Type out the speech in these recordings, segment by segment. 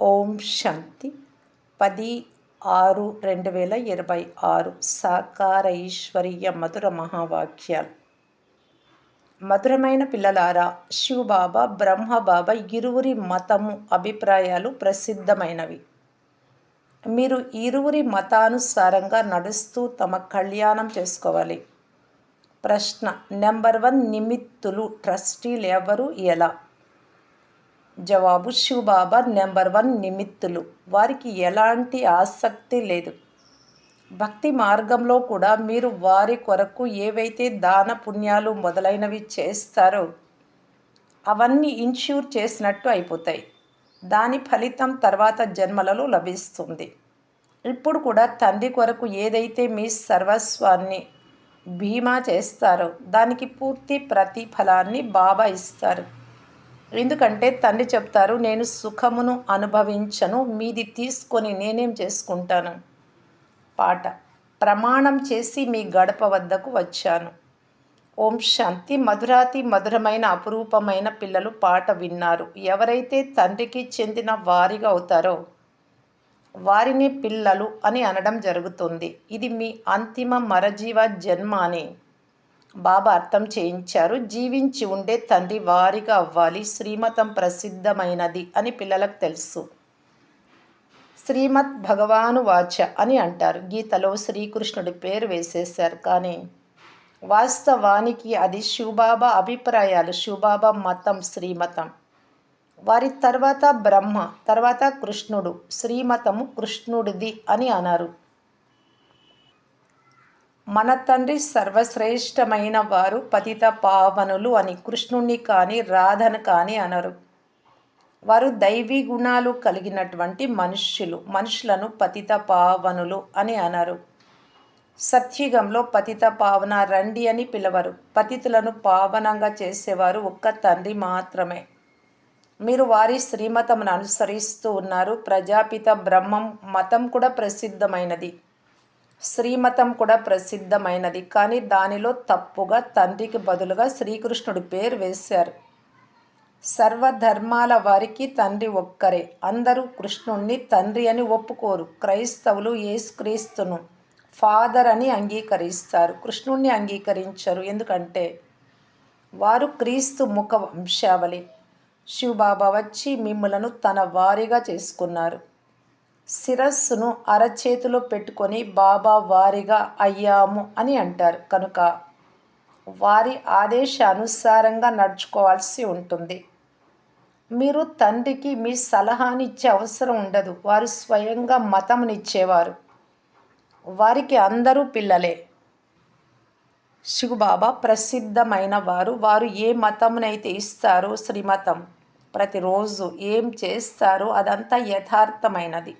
ఓం శాంతి 10/6/2026 సాకార ఈశ్వరీయ మధుర మహావాక్యాలు. మధురమైన పిల్లలారా, శివబాబా బ్రహ్మబాబా ఇరువురి మతము అభిప్రాయాలు ప్రసిద్ధమైనవి. మీరు ఇరువురి మతానుసారంగా నడుస్తూ తమ కళ్యాణం చేసుకోవాలి. ప్రశ్న నెంబర్ 1, నిమిత్తులు ట్రస్టీలు ఎవరు, ఎలా? జవాబు, శివబాబా నెంబర్ 1 నిమిత్తులు. వారికి ఎలాంటి ఆసక్తి లేదు. భక్తి మార్గంలో కూడా మీరు వారి కొరకు ఏవైతే దాన పుణ్యాలు మొదలైనవి చేస్తారో అవన్నీ ఇన్ష్యూర్ చేసినట్టు అయిపోతాయి. దాని ఫలితం తర్వాత జన్మలలో లభిస్తుంది. ఇప్పుడు కూడా తండ్రి కొరకు ఏదైతే మీ సర్వస్వాన్ని బీమా చేస్తారో దానికి పూర్తి ప్రతిఫలాన్ని బాబా ఇస్తారు. ఎందుకంటే తండ్రి చెప్తారు, నేను సుఖమును అనుభవించను, మీది తీసుకొని నేనేం చేసుకుంటాను. పాట ప్రమాణం చేసి మీ గడప వద్దకు వచ్చాను. ఓం శాంతి. మధురాతి మధురమైన అపురూపమైన పిల్లలు పాట విన్నారు. ఎవరైతే తండ్రికి చెందిన వారిగా అవుతారో వారిని పిల్లలు అని అనడం జరుగుతుంది. ఇది మీ అంతిమ మరజీవ జన్మ అని బాబా అర్థం చేయించారు. జీవించి ఉండే తండ్రి వారిగా అవ్వాలి. శ్రీమతం ప్రసిద్ధమైనది అని పిల్లలకు తెలుసు. శ్రీమద్ భగవాను వాచ అని అంటారు. గీతలో శ్రీకృష్ణుడి పేరు వేసేశారు. కానీ వాస్తవానికి అది శివబాబా అభిప్రాయాలు, శివబాబా మతం, శ్రీమతం. వారి తర్వాత బ్రహ్మ, తర్వాత కృష్ణుడు. శ్రీమతము కృష్ణుడిది అని అన్నారు. మన తండ్రి సర్వశ్రేష్టమైన వారు పతిత పావనులు అని కృష్ణుణ్ణి కానీ రాధను కానీ అనరు. వారు దైవీ గుణాలు కలిగినటువంటి మనుషులను పతిత పావనులు అని అనరు. సత్యుగంలో పతిత పావన రండి అని పిలవరు. పతితులను పావనంగా చేసేవారు ఒక్క తండ్రి మాత్రమే. మీరు వారి శ్రీమతమును అనుసరిస్తూ ఉన్నారు. ప్రజాపిత బ్రహ్మం మతం కూడా ప్రసిద్ధమైనది, శ్రీమతం కూడా ప్రసిద్ధమైనది. కానీ దానిలో తప్పుగా తండ్రికి బదులుగా శ్రీకృష్ణుడి పేరు వేశారు. సర్వధర్మాల వారికి తండ్రి ఒక్కరే. అందరూ కృష్ణుణ్ణి తండ్రి అని ఒప్పుకోరు. క్రైస్తవులు యేసుక్రీస్తును ఫాదర్ అని అంగీకరిస్తారు, కృష్ణుణ్ణి అంగీకరించరు. ఎందుకంటే వారు క్రీస్తు ముఖ వంశావళి. శివబాబా వచ్చి మిమ్ములను తన వారిగా చేసుకున్నారు. శిరస్సును అరచేతిలో పెట్టుకొని బాబా వారిగా అయ్యాము అని అంటారు. కనుక వారి ఆదేశానుసారంగా నడుచుకోవాల్సి ఉంటుంది. మీరు తండ్రికి మీ సలహానిచ్చే అవసరం ఉండదు. వారు స్వయంగా మతమునిచ్చేవారు. వారికి అందరూ పిల్లలే. శివబాబా ప్రసిద్ధమైన వారు. వారు ఏ మతమునైతే ఇస్తారో శ్రీమతం, ప్రతిరోజు ఏం చేస్తారో అదంతా యథార్థమైనది.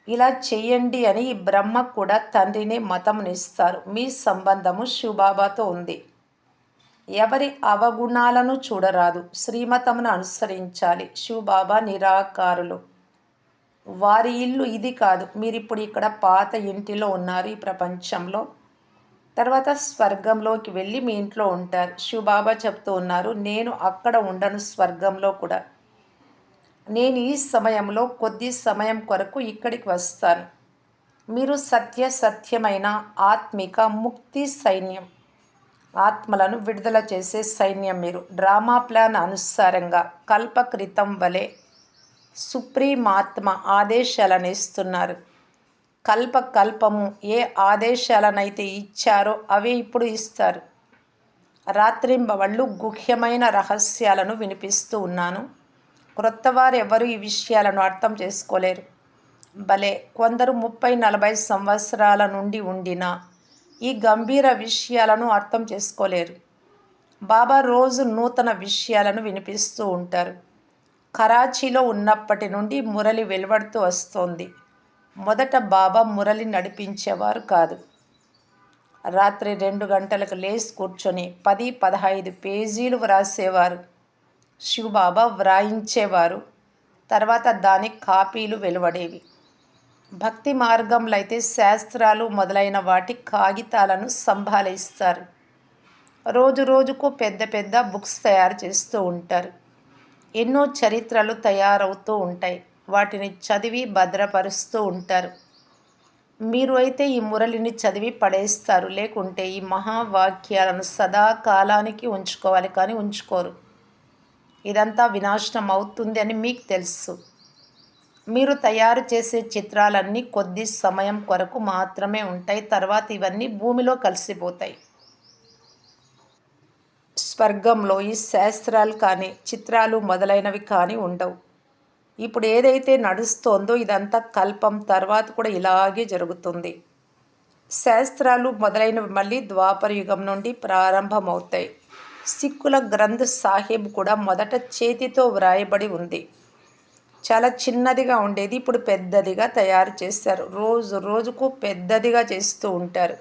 ఇలా చెయ్యండి అని బ్రహ్మ కూడా తండ్రినే మతమునిస్తారు. మీ సంబంధము శివబాబాతో ఉంది. ఎవరి అవగుణాలను చూడరాదు. శ్రీమతమును అనుసరించాలి. శివబాబా నిరాకారులు. వారి ఇల్లు ఇది కాదు. మీరిప్పుడు ఇక్కడ పాత ఇంటిలో ఉన్నారు ఈ ప్రపంచంలో. తర్వాత స్వర్గంలోకి వెళ్ళి మీ ఇంట్లో ఉంటారు. శివబాబా చెప్తూ ఉన్నారు, నేను అక్కడ ఉండను స్వర్గంలో కూడా. నేను ఈ సమయంలో కొద్ది సమయం కొరకు ఇక్కడికి వస్తాను. మీరు సత్యమైన ఆత్మిక ముక్తి సైన్యం, ఆత్మలను విడుదల చేసే సైన్యం. మీరు డ్రామా ప్లాన్ అనుసారంగా కల్పకృతం వలె సుప్రీమాత్మ ఆదేశాలను ఇస్తున్నారు. కల్పము ఏ ఆదేశాలనైతే ఇచ్చారో అవే ఇప్పుడు ఇస్తారు. రాత్రింబవళ్ళు గుహ్యమైన రహస్యాలను వినిపిస్తూ ఉన్నాను. క్రొత్తవారు ఎవరు ఈ విషయాలను అర్థం చేసుకోలేరు. భలే కొందరు 30-40 సంవత్సరాల నుండి ఉండినా ఈ గంభీర విషయాలను అర్థం చేసుకోలేరు. బాబా రోజు నూతన విషయాలను వినిపిస్తూ ఉంటారు. కరాచీలో ఉన్నప్పటి నుండి మురళి వెలువడుతూ వస్తోంది. మొదట బాబా మురళి నడిపించేవారు కాదు. రాత్రి 2 గంటలకు లేచి కూర్చొని 10-15 పేజీలు వ్రాసేవారు. శివబాబా వ్రాయించేవారు. తర్వాత దాని కాపీలు వెలువడేవి. భక్తి మార్గంలో అయితే శాస్త్రాలు మొదలైన వాటి కాగితాలను సంభాళిస్తారు. రోజు రోజుకు పెద్ద పెద్ద బుక్స్ తయారు చేస్తూ ఉంటారు. ఎన్నో చరిత్రలు తయారవుతూ ఉంటాయి. వాటిని చదివి భద్రపరుస్తూ ఉంటారు. మీరు అయితే ఈ మురళిని చదివి పడేస్తారు. లేకుంటే ఈ మహావాక్యాలను సదాకాలానికి ఉంచుకోవాలి, కానీ ఉంచుకోరు. ఇదంతా వినాశనం అవుతుంది అని మీకు తెలుసు. మీరు తయారు చేసే చిత్రాలన్నీ కొద్ది సమయం కొరకు మాత్రమే ఉంటాయి. తర్వాత ఇవన్నీ భూమిలో కలిసిపోతాయి. స్వర్గంలో ఈ శాస్త్రాలు కానీ, చిత్రాలు మొదలైనవి కానీ ఉండవు. ఇప్పుడు ఏదైతే నడుస్తోందో ఇదంతా కల్పం, తర్వాత కూడా ఇలాగే జరుగుతుంది. శాస్త్రాలు మొదలైనవి మళ్ళీ ద్వాపర యుగం నుండి ప్రారంభమవుతాయి. సిక్కుల గ్రంథ్ సాహిబ్ కూడా మొదట చేతితో వ్రాయబడి ఉంది. చాలా చిన్నదిగా ఉండేది, ఇప్పుడు పెద్దదిగా తయారు చేశారు. రోజు రోజుకు పెద్దదిగా చేస్తూ ఉంటారు.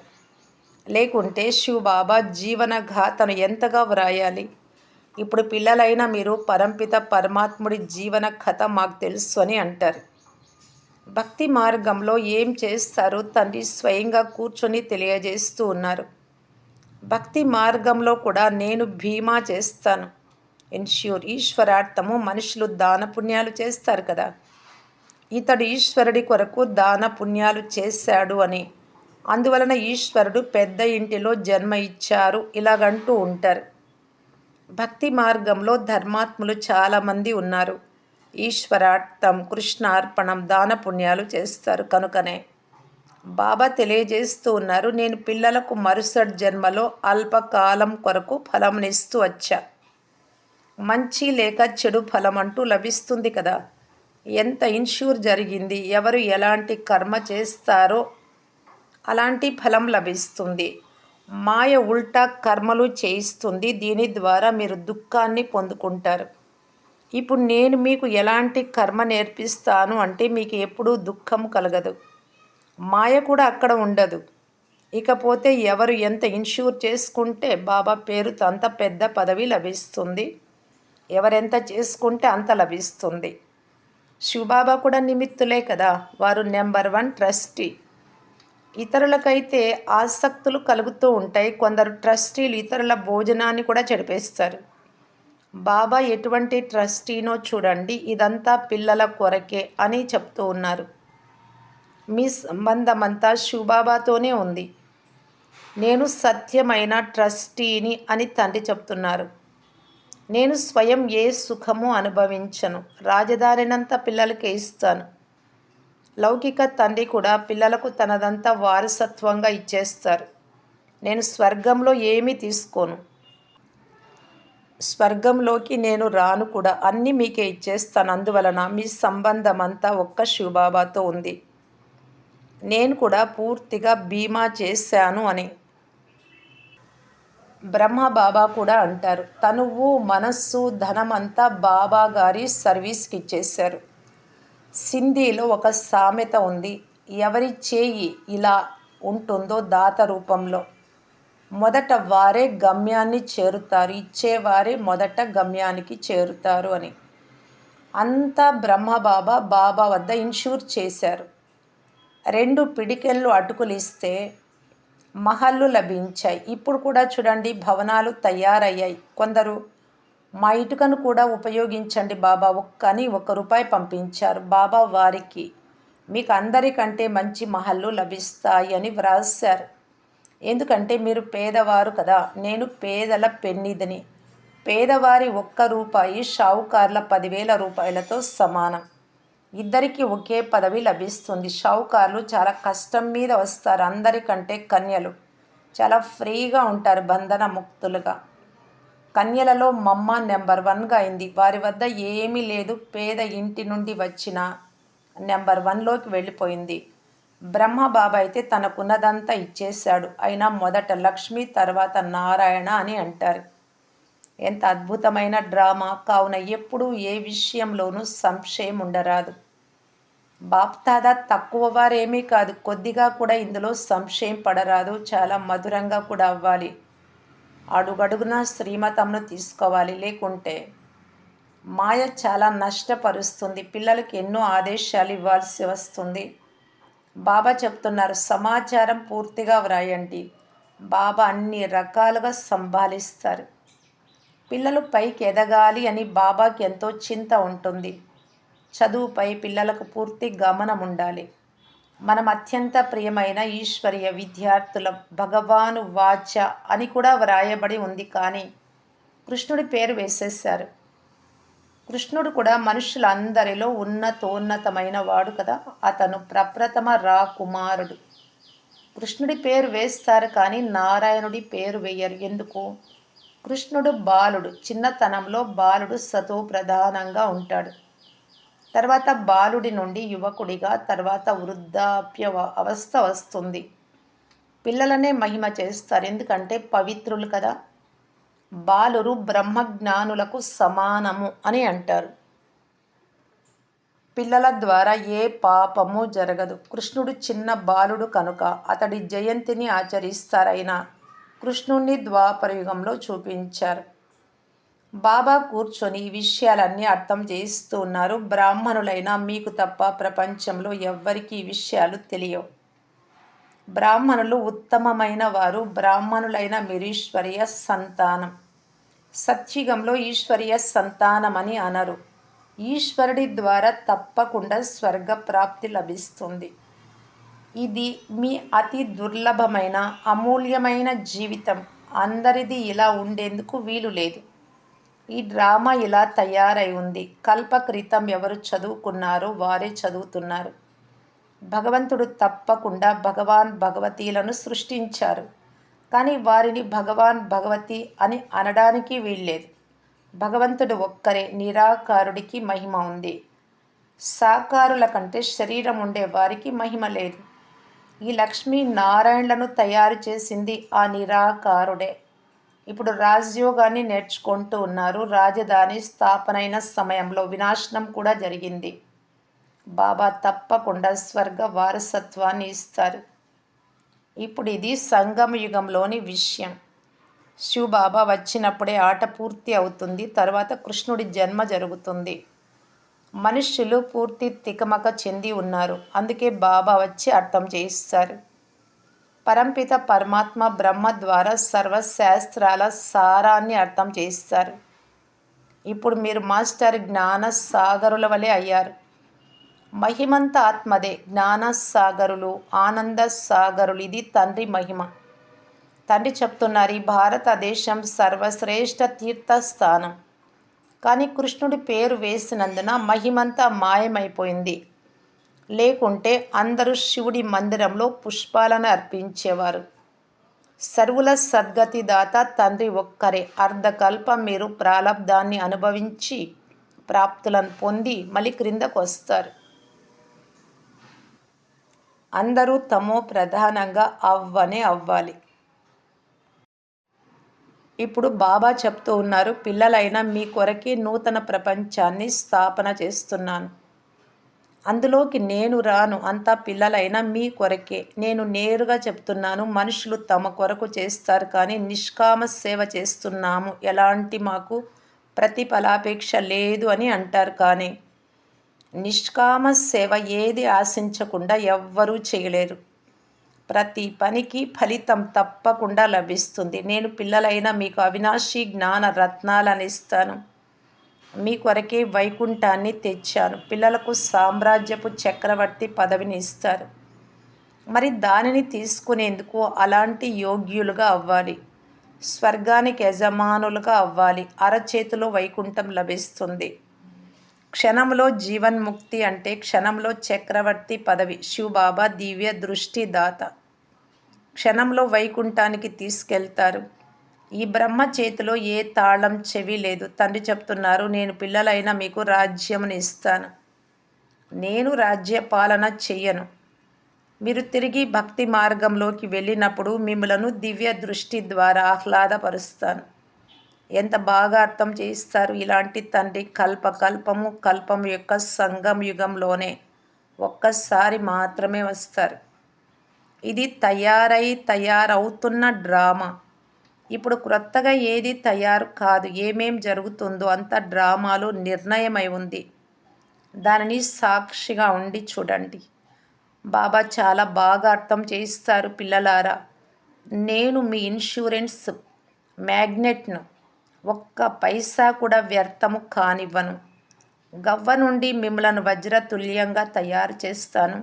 లేకుంటే శివ్ బాబా జీవన గాథను ఎంతగా వ్రాయాలి. ఇప్పుడు పిల్లలైన మీరు పరంపిత పరమాత్ముడి జీవన కథ మాకు తెలుసు అని అంటారు. భక్తి మార్గంలో ఏం చేస్తారు తండ్రి స్వయంగా కూర్చొని తెలియజేస్తూ ఉన్నారు. భక్తి మార్గంలో కూడా నేను భీమా చేస్తాను. ఎన్ష్యూర్ ఈశ్వరార్థము మనుషులు దాన పుణ్యాలు చేస్తారు కదా. ఇతడు ఈశ్వరుడి కొరకు దాన పుణ్యాలు చేశాడు అని, అందువలన ఈశ్వరుడు పెద్ద ఇంటిలో జన్మ ఇచ్చారు ఇలాగంటూ ఉంటారు. భక్తి మార్గంలో ధర్మాత్ములు చాలామంది ఉన్నారు. ఈశ్వరార్థం కృష్ణార్పణం దాన పుణ్యాలు చేస్తారు. కనుకనే బాబా తెలియజేస్తూ ఉన్నారు, నేను పిల్లలకు మరుసటి జన్మలో అల్పకాలం కొరకు ఫలంనిస్తూ వచ్చా. మంచి లేక చెడు ఫలం అంటూ లభిస్తుంది కదా. ఎంత ఇన్ష్యూర్ జరిగింది, ఎవరు ఎలాంటి కర్మ చేస్తారో అలాంటి ఫలం లభిస్తుంది. మాయ ఉల్టా కర్మలు చేయిస్తుంది. దీని ద్వారా మీరు దుఃఖాన్ని పొందుకుంటారు. ఇప్పుడు నేను మీకు ఎలాంటి కర్మ నేర్పిస్తాను అంటే మీకు ఎప్పుడూ దుఃఖం కలగదు. మాయ కూడా అక్కడ ఉండదు. ఇకపోతే ఎవరు ఎంత ఇన్ష్యూర్ చేసుకుంటే బాబా పేరుతో అంత పెద్ద పదవి లభిస్తుంది. ఎవరెంత చేసుకుంటే అంత లభిస్తుంది. శివబాబా కూడా నిమిత్తులే కదా. వారు నెంబర్ 1 ట్రస్టీ. ఇతరులకైతే ఆసక్తులు కలుగుతూ ఉంటాయి. కొందరు ట్రస్టీలు ఇతరుల భోజనాన్ని కూడా చెడిపేస్తారు. బాబా ఎటువంటి ట్రస్టీనో చూడండి. ఇదంతా పిల్లల కొరకే అని చెప్తూ ఉన్నారు. మీ సంబంధమంతా శివబాబాతోనే ఉంది. నేను సత్యమైన ట్రస్టీని అని తండ్రి చెప్తున్నారు. నేను స్వయం ఏ సుఖము అనుభవించను. రాజధానినంతా పిల్లలకే ఇస్తాను. లౌకిక తండ్రి కూడా పిల్లలకు తనదంతా వారసత్వంగా ఇచ్చేస్తారు. నేను స్వర్గంలో ఏమీ తీసుకోను. స్వర్గంలోకి నేను రాను కూడా. అన్నీ మీకే ఇచ్చేస్తాను. అందువలన మీ సంబంధం అంతా ఒక్క శివబాబాతో ఉంది. నేను కూడా పూర్తిగా బీమా చేశాను అని బ్రహ్మబాబా కూడా అంటారు. తనువు మనస్సు ధనం అంతా బాబా గారి సర్వీస్కి ఇచ్చేశారు. సింధీలో ఒక సామెత ఉంది. ఎవరి చేయి ఇలా ఉంటుందో దాత రూపంలో మొదట వారే గమ్యాన్ని చేరుతారు, ఇచ్చేవారే మొదట గమ్యానికి చేరుతారు అని. అంతా బ్రహ్మబాబా బాబా వద్ద ఇన్ష్యూర్ చేశారు. 2 పిడికెళ్ళు అటుకులు ఇస్తే మహల్లు లభించాయి. ఇప్పుడు కూడా చూడండి, భవనాలు తయారయ్యాయి. కొందరు మా ఇటుకను కూడా ఉపయోగించండి బాబా అని ₹1 పంపించారు. బాబా వారికి మీకు అందరికంటే మంచి మహల్లు లభిస్తాయి అని వ్రాశారు. ఎందుకంటే మీరు పేదవారు కదా. నేను పేదల పెన్నిధిని. పేదవారి ₹1 షావుకార్ల 10,000 రూపాయలతో సమానం. ఇద్దరికీ ఒకే పదవి లభిస్తుంది. షావుకార్లు చాలా కష్టం మీద వస్తారు. అందరికంటే కన్యలు చాలా ఫ్రీగా ఉంటారు, బంధన ముక్తులుగా. కన్యలలో మమ్మ నెంబర్ 1గా అయింది. వారి వద్ద ఏమీ లేదు. పేద ఇంటి నుండి వచ్చిన నెంబర్ 1లోకి వెళ్ళిపోయింది. బ్రహ్మబాబా అయితే తనకున్నదంతా ఇచ్చేశాడు. అయినా మొదట లక్ష్మి, తర్వాత నారాయణ అని అంటారు. ఎంత అద్భుతమైన డ్రామా. కావున ఎప్పుడూ ఏ విషయంలోనూ సంశయం ఉండరాదు. బాప్దాదా తక్కువ వారేమీ కాదు. కొద్దిగా కూడా ఇందులో సంశయం పడరాదు. చాలా మధురంగా కూడా అవ్వాలి. అడుగడుగున శ్రీమతంను తీసుకోవాలి. లేకుంటే మాయ చాలా నష్టపరుస్తుంది. పిల్లలకి ఎన్నో ఆదేశాలు ఇవ్వాల్సి వస్తుంది. బాబా చెప్తున్నారు, సమాచారం పూర్తిగా వ్రాయండి. బాబా అన్ని రకాలుగా సంభాలిస్తారు. పిల్లలు పైకి ఎదగాలి అని బాబాకి ఎంతో చింత ఉంటుంది. చదువుపై పిల్లలకు పూర్తి గమనం ఉండాలి. మనం అత్యంత ప్రియమైన ఈశ్వరీయ విద్యార్థుల భగవాను వాచ అని కూడా వ్రాయబడి ఉంది, కానీ కృష్ణుడి పేరు వేసేశారు. కృష్ణుడు కూడా మనుషులందరిలో ఉన్నతోన్నతమైన వాడు కదా. అతను ప్రప్రథమ కుమారుడు. కృష్ణుడి పేరు వేస్తారు కానీ నారాయణుడి పేరు వేయరు. ఎందుకు? కృష్ణుడు బాలుడు. చిన్నతనంలో బాలుడు సతో ప్రధానంగా ఉంటాడు. తర్వాత బాలుడి నుండి యువకుడిగా, తర్వాత వృద్ధాప్య అవస్థ వస్తుంది. పిల్లలనే మహిమ చేస్తారు, ఎందుకంటే పవిత్రులు కదా. బాలురు బ్రహ్మజ్ఞానులకు సమానము అని అంటారు. పిల్లల ద్వారా ఏ పాపము జరగదు. కృష్ణుడు చిన్న బాలుడు కనుక అతడి జయంతిని ఆచరిస్తారైనా కృష్ణుణ్ణి ద్వాపరయుగంలో చూపించారు. బాబా కూర్చొని ఈ విషయాలన్నీ అర్థం చేస్తూ ఉన్నారు. బ్రాహ్మణులైన మీకు తప్ప ప్రపంచంలో ఎవ్వరికీ ఈ విషయాలు తెలియవు. బ్రాహ్మణులు ఉత్తమమైన వారు. బ్రాహ్మణులైన మీరు ఈశ్వరీయ సంతానం. సత్యుగంలో ఈశ్వరీయ సంతానమని అనరు. ఈశ్వరుడి ద్వారా తప్పకుండా స్వర్గ ప్రాప్తి లభిస్తుంది. ఇది మీ అతి దుర్లభమైన అమూల్యమైన జీవితం. అందరిది ఇలా ఉండేందుకు వీలు లేదు. ఈ డ్రామా ఇలా తయారై ఉంది. కల్ప క్రితం ఎవరు చదువుకున్నారో వారే చదువుతున్నారు. భగవంతుడు తప్పకుండా భగవాన్ భగవతీలను సృష్టించారు, కానీ వారిని భగవాన్ భగవతి అని అనడానికి వీల్లేదు. భగవంతుడు ఒక్కరే. నిరాకారుడికి మహిమ ఉంది. సాకారుల కంటే శరీరం ఉండే వారికి మహిమ లేదు. ఈ లక్ష్మీ నారాయణలను తయారు చేసింది ఆ నిరాకారుడే. ఇప్పుడు రాజయోగాన్ని నేర్చుకుంటూ ఉన్నారు. రాజధాని స్థాపనైన సమయంలో వినాశనం కూడా జరిగింది. బాబా తప్పకుండా స్వర్గ వారసత్వాన్ని ఇస్తారు. ఇప్పుడు ఇది సంగమ యుగంలోని విషయం. శివబాబా వచ్చినప్పుడే ఆట పూర్తి అవుతుంది. తర్వాత కృష్ణుడి జన్మ జరుగుతుంది. మనుష్యులు పూర్తి తికమక చెంది ఉన్నారు. అందుకే బాబా వచ్చి అర్థం చేయిస్తారు. పరంపిత పరమాత్మ బ్రహ్మ ద్వారా సర్వశాస్త్రాల సారాన్ని అర్థం చేస్తారు. ఇప్పుడు మీరు మాస్టర్ జ్ఞాన సాగరుల వలె అయ్యారు. మహిమంత ఆత్మదే. జ్ఞాన సాగరులు, ఆనంద సాగరులు. ఇది తండ్రి మహిమ. తండ్రి చెప్తున్నారు, ఈ భారతదేశం సర్వశ్రేష్ఠ తీర్థస్థానం. కానీ కృష్ణుడి పేరు వేసినందున మహిమంతా మాయమైపోయింది. లేకుంటే అందరూ శివుడి మందిరంలో పుష్పాలను అర్పించేవారు. సర్వుల సద్గతి దాత తండ్రి ఒక్కరే. అర్ధకల్పం మీరు ప్రాలబ్ధాన్ని అనుభవించి ప్రాప్తులను పొంది మళ్ళీ క్రిందకు వస్తారు. అందరూ తమో ప్రధానంగా అవ్వాలి. ఇప్పుడు బాబా చెప్తూ ఉన్నారు, పిల్లలైన మీ కొరకే నూతన ప్రపంచాన్ని స్థాపన చేస్తున్నాను. అందులోకి నేను రాను. అంతా పిల్లలైన మీ కొరకే. నేను నేరుగా చెప్తున్నాను, మనుషులు తమ కొరకు చేస్తారు, కానీ నిష్కామ సేవ చేస్తున్నాము, ఎలాంటి మాకు ప్రతిఫలాపేక్ష లేదు అని అంటారు. కానీ నిష్కామ సేవ ఏది ఆశించకుండా ఎవ్వరూ చేయలేరు. ప్రతి పనికి ఫలితం తప్పకుండా లభిస్తుంది. నేను పిల్లలైన మీకు అవినాశి జ్ఞాన రత్నాలను ఇస్తాను. మీ కొరకే వైకుంఠాన్ని తెచ్చాను. పిల్లలకు సామ్రాజ్యపు చక్రవర్తి పదవిని ఇస్తారు. మరి దానిని తీసుకునేందుకు అలాంటి యోగ్యులుగా అవ్వాలి. స్వర్గానికి యజమానులుగా అవ్వాలి. అరచేతిలో వైకుంఠం లభిస్తుంది. క్షణంలో జీవన్ముక్తి అంటే క్షణంలో చక్రవర్తి పదవి. శివబాబా దివ్య దృష్టి దాత. క్షణంలో వైకుంఠానికి తీసుకెళ్తారు. ఈ బ్రహ్మ చేతిలో ఏ తాళం చెవి లేదు. తండ్రి చెప్తున్నారు, నేను పిల్లలైన మీకు రాజ్యమును ఇస్తాను. నేను రాజ్యపాలన చెయ్యను. మీరు తిరిగి భక్తి మార్గంలోకి వెళ్ళినప్పుడు మిమ్మలను దివ్య దృష్టి ద్వారా ఆహ్లాదపరుస్తాను. ఎంత బాగా అర్థం చేయిస్తారు. ఇలాంటి తండ్రి కల్పము యొక్క సంగమ యుగంలోనే ఒక్కసారి మాత్రమే వస్తారు. ఇది తయారవుతున్న డ్రామా. ఇప్పుడు క్రొత్తగా ఏది తయారు కాదు. ఏమేం జరుగుతుందో అంత డ్రామాలో నిర్ణయమై ఉంది. దానిని సాక్షిగా ఉండి చూడండి. బాబా చాలా బాగా అర్థం చేయిస్తారు. పిల్లలారా, నేను మీ ఇన్సూరెన్స్ మ్యాగ్నెట్ను. ఒక్క పైసా కూడా వ్యర్థము కానివ్వను. గవ్వ నుండి మిమ్మలను వజ్రతుల్యంగా తయారు చేస్తాను.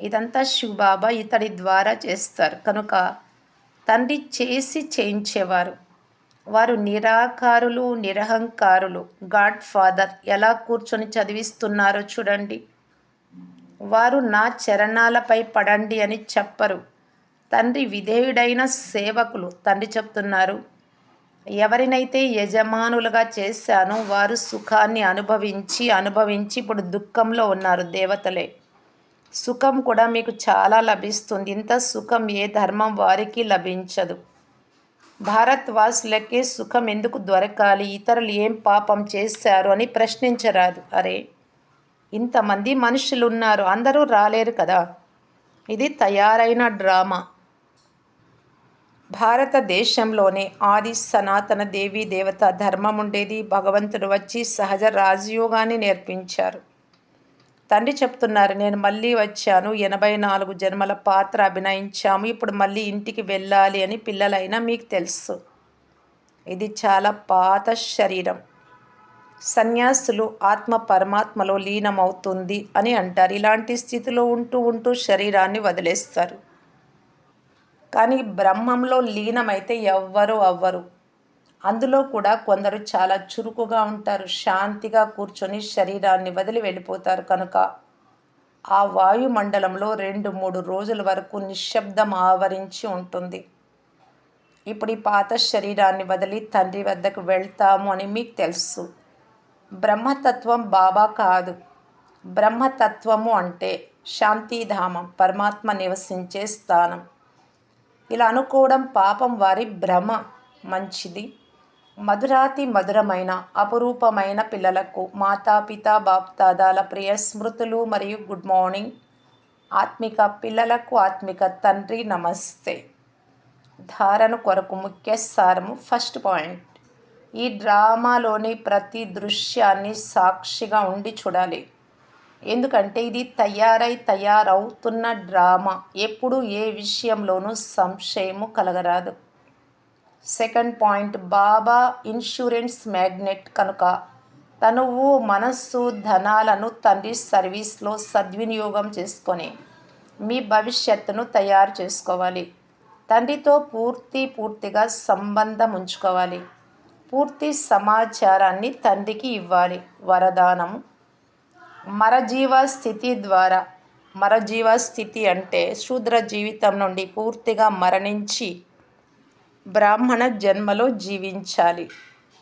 ఇదంతా శివబాబా ఇతడి ద్వారా చేస్తారు కనుక తండ్రి చేసి చేయించేవారు. వారు నిరాకారులు, నిరహంకారులు. గాడ్ ఫాదర్ ఎలా కూర్చొని చదివిస్తున్నారో చూడండి. వారు నా చరణాలపై పడండి అని చెప్పరు. తండ్రి విధేయుడైన సేవకులు. తండ్రి చెప్తున్నారు, ఎవరినైతే యజమానులుగా చేశానో వారు సుఖాన్ని అనుభవించి ఇప్పుడు దుఃఖంలో ఉన్నారు దేవతలే. సుఖం కూడా మీకు చాలా లభిస్తుంది. ఇంత సుఖం ఏ ధర్మం వారికి లభించదు. భారత్ వాసులకే సుఖం ఎందుకు దొరకాలి? ఇతరులు ఏం పాపం చేశారు అని ప్రశ్నించరాదు. అరే, ఇంతమంది మనుషులు ఉన్నారు, అందరూ రాలేరు కదా. ఇది తయారైన డ్రామా. భారతదేశంలోనే ఆది సనాతన దేవీ దేవత ధర్మం ఉండేది. భగవంతుడు వచ్చి సహజ రాజయోగాన్ని నేర్పించారు. తండ్రి చెప్తున్నారు, నేను మళ్ళీ వచ్చాను, 84 జన్మల పాత్ర అభినయించాము, ఇప్పుడు మళ్ళీ ఇంటికి వెళ్ళాలి అని. పిల్లలైనా మీకు తెలుసు, ఇది చాలా పాత శరీరం. సన్యాసులు ఆత్మ పరమాత్మలో లీనమవుతుంది అని అంటారు. ఇలాంటి స్థితిలో ఉంటూ శరీరాన్ని వదిలేస్తారు. కానీ బ్రహ్మంలో లీనమైతే ఎవ్వరూ అవ్వరు. అందులో కూడా కొందరు చాలా చురుకుగా ఉంటారు. శాంతిగా కూర్చొని శరీరాన్ని వదిలి వెళ్ళిపోతారు. కనుక ఆ వాయుమండలంలో 2-3 రోజుల వరకు నిశ్శబ్దం ఆవరించి ఉంటుంది. ఇప్పుడు ఈ పాత శరీరాన్ని వదిలి తండ్రి వద్దకు వెళ్తాము అని మీకు తెలుసు. బ్రహ్మతత్వం బాబా కాదు. బ్రహ్మతత్వము అంటే శాంతిధామం, పరమాత్మ నివసించే స్థానం. ఇలా అనుకోవడం పాపం, వారి భ్రమ. మంచిది. మధురాతి మధురమైన అపురూపమైన పిల్లలకు మాతాపిత బాప్దాదాల ప్రియ స్మృతులు మరియు గుడ్ మార్నింగ్. ఆత్మిక పిల్లలకు ఆత్మిక తండ్రి నమస్తే. ధారణ కొరకు ముఖ్య సారము. ఫస్ట్ పాయింట్, ఈ డ్రామాలోని ప్రతి దృశ్యాన్ని సాక్షిగా ఉండి చూడాలి. ఎందుకంటే ఇది తయారవుతున్న డ్రామా. ఎప్పుడు ఏ విషయంలోనూ సంశయము కలగరాదు. సెకండ్ పాయింట్, బాబా ఇన్సూరెన్స్ మ్యాగ్నెట్ కనుక తనువు, మనస్సు, ధనాలను తండ్రి సర్వీస్లో సద్వినియోగం చేసుకొని మీ భవిష్యత్తును తయారు చేసుకోవాలి. తండ్రితో పూర్తిగా సంబంధం ఉంచుకోవాలి. పూర్తి సమాచారాన్ని తండ్రికి ఇవ్వాలి. వరదానము. మరజీవ స్థితి ద్వారా. మరజీవ స్థితి అంటే శూద్ర జీవితం నుండి పూర్తిగా మరణించి బ్రాహ్మణ జన్మలో జీవించాలి.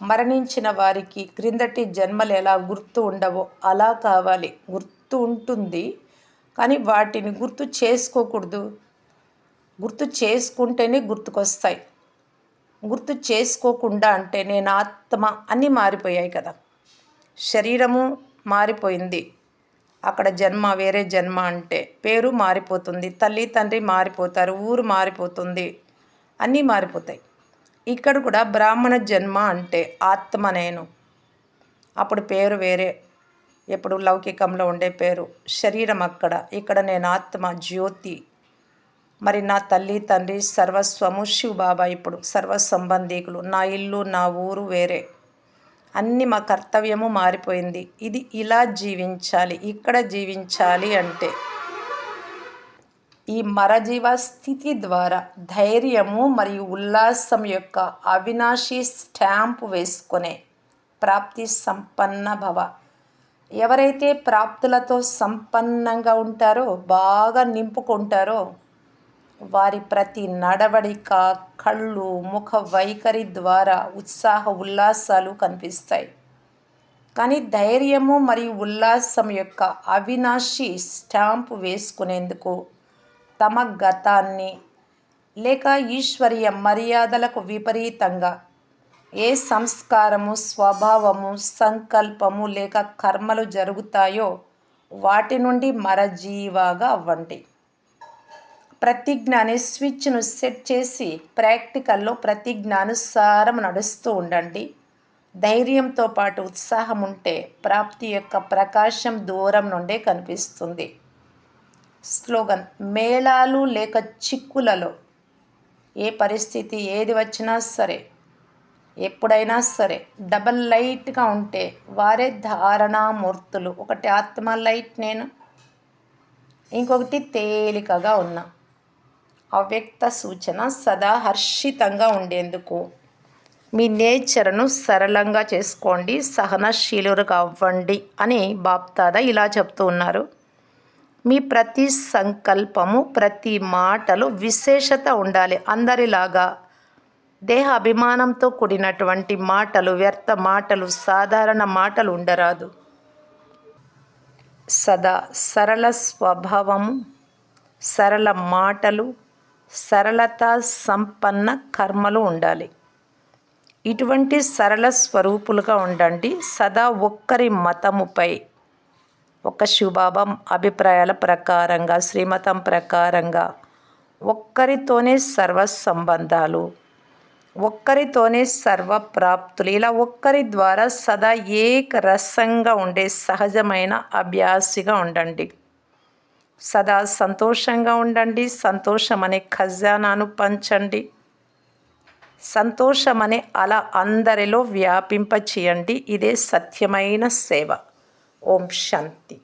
మరణించిన వారికి క్రిందటి జన్మలు ఎలా గుర్తు ఉండవో అలా కావాలి. గుర్తు ఉంటుంది కానీ వాటిని గుర్తు చేసుకోకూడదు. గుర్తు చేసుకుంటేనే గుర్తుకొస్తాయి. గుర్తు చేసుకోకుండా అంటే నేను ఆత్మ అన్నీ మారిపోయాయి కదా. శరీరము మారిపోయింది, అక్కడ జన్మ వేరే జన్మ అంటే పేరు మారిపోతుంది, తల్లి తండ్రి మారిపోతారు, ఊరు మారిపోతుంది, అన్నీ మారిపోతాయి. ఇక్కడ కూడా బ్రాహ్మణ జన్మ అంటే ఆత్మ నేను, అప్పుడు పేరు వేరే, ఎప్పుడు లౌకికంలో ఉండే పేరు. శరీరం అక్కడ, ఇక్కడ నేను ఆత్మ జ్యోతి. మరి నా తల్లి తండ్రి సర్వస్వము శివబాబా. ఇప్పుడు సర్వ సంబంధీకులు. నా ఇల్లు నా ఊరు వేరే, అన్నీ మా కర్తవ్యము మారిపోయింది. ఇది ఇలా జీవించాలి, ఇక్కడ జీవించాలి అంటే ఈ మరజీవ స్థితి ద్వారా ధైర్యము మరియు ఉల్లాసం యొక్క అవినాశి స్టాంపు వేసుకునే ప్రాప్తి సంపన్న భవ. ఎవరైతే ప్రాప్తులతో సంపన్నంగా ఉంటారో, బాగా నింపుకుంటారో, వారి ప్రతి నడవడిక, కళ్ళు, ముఖ వైఖరి ద్వారా ఉత్సాహ ఉల్లాసాలు కనిపిస్తాయి. కానీ ధైర్యము మరియు ఉల్లాసం యొక్క అవినాశి స్టాంపు వేసుకునేందుకు తమ గతాన్ని లేక ఈశ్వరీయ మర్యాదలకు విపరీతంగా ఏ సంస్కారము, స్వభావము, సంకల్పము లేక కర్మలు జరుగుతాయో వాటి నుండి మరజీవాగా అవ్వండి. ప్రతిజ్ఞ అనే స్విచ్ను సెట్ చేసి ప్రాక్టికల్లో ప్రతిజ్ఞానుసారం నడుస్తూ ఉండండి. ధైర్యంతో పాటు ఉత్సాహం ఉంటే ప్రాప్తి యొక్క ప్రకాశం దూరం నుండే కనిపిస్తుంది. స్లోగన్. మేళాలు లేక చిక్కులలో ఏ పరిస్థితి ఏది వచ్చినా సరే ఎప్పుడైనా సరే డబల్ లైట్గా ఉంటే వారే ధారణామూర్తులు. ఒకటి ఆత్మ లైట్ నేను, ఇంకొకటి తేలికగా ఉన్నా. అవ్యక్త సూచన సదా హర్షితంగా ఉండేందుకు మీ నేచర్ను సరళంగా చేసుకోండి, సహనశీలుగా అవ్వండి అని బాప్దాదా ఇలా చెప్తూ ఉన్నారు. మీ ప్రతి సంకల్పము, ప్రతి మాటలు విశేషత ఉండాలి. అందరిలాగా దేహ అభిమానంతో కూడినటువంటి మాటలు, వ్యర్థ మాటలు, సాధారణ మాటలు ఉండరాదు. సదా సరళ స్వభావము, సరళ మాటలు, సరళత సంపన్న కర్మలు ఉండాలి. ఇటువంటి సరళ స్వరూపులుగా ఉండండి. సదా ఒక్కరి మతముపై, ఒక శివబాబా అభిప్రాయాల ప్రకారంగా, శ్రీమతం ప్రకారంగా ఒక్కరితోనే సర్వ సంబంధాలు, ఒక్కరితోనే సర్వప్రాప్తులు. ఇలా ఒక్కరి ద్వారా సదా ఏకరసంగా ఉండే సహజమైన అభ్యాసిగా ఉండండి. సదా సంతోషంగా ఉండండి. సంతోషం అనే ఖజానాను పంచండి. సంతోషమనే అలా అందరిలో వ్యాపింపచేయండి. ఇదే సత్యమైన సేవ. ఓం శాంతి.